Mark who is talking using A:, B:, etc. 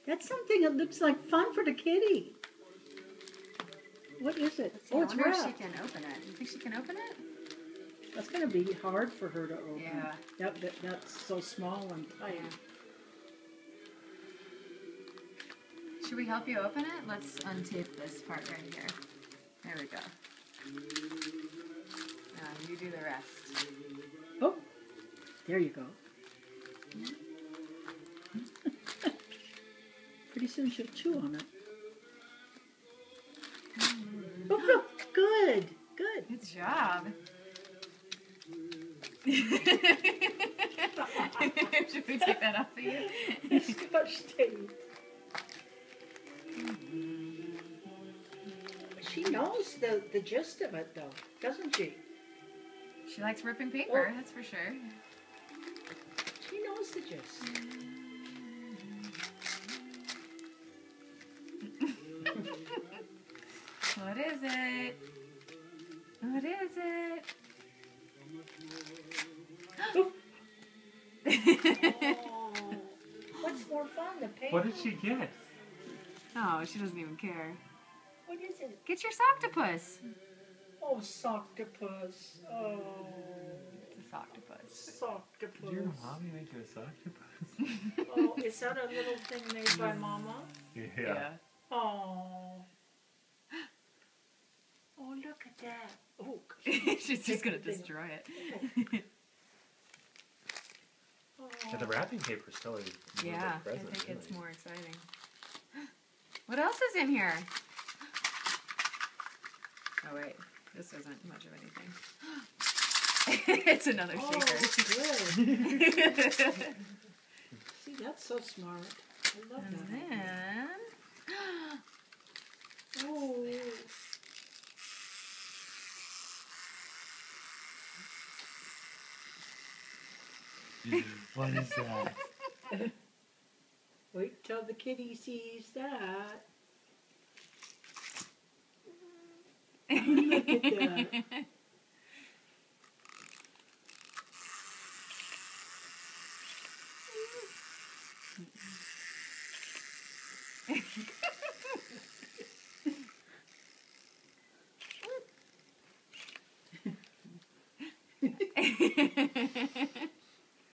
A: That's something that looks like fun for the kitty. What is it?
B: Let's see,
A: Oh,
B: I
A: it's
B: wonder if she
A: wrapped.
B: can open it. You think she can open it?
A: That's going to be hard for her to open.
B: Yeah.
A: That's so small and tight.
B: Yeah. Should we help you open it? Let's untape this part right here. There we go. Now you do the rest.
A: Oh, there you go. Pretty soon she'll chew on it. Oh, look, good, good.
B: Good job. Should we take that off of you?
A: Scotch tape. She knows the gist of it, though, doesn't she?
B: She likes ripping paper,
A: Oh.
B: that's for sure.
A: She knows the gist.
B: What is it? What is it?
A: Oh, what's more fun, the paper?
C: What did she get?
B: Oh, she doesn't even care.
A: What is it?
B: Get your Soctopus.
A: Oh, Soctopus. Oh,
B: It's a Soctopus.
A: Soctopus.
C: Did your mommy make you a octopus?
A: Oh, is that a little thing made by Mama?
C: Yeah.
A: Oh. Oh, look at that. Oh,
B: She's just gonna destroy it.
A: oh.
C: Yeah, the wrapping paper still is more
B: Yeah,
C: of a
B: I
C: present,
B: think it's
C: really.
B: more exciting. What else is in here? Oh wait, this isn't much of anything. It's another
A: Oh,
B: shaker.
A: good. See, that's so smart. I love
B: And
A: that.
B: then,
A: Oh.
C: What is that?
A: Wait till the kitty sees that. Look at that.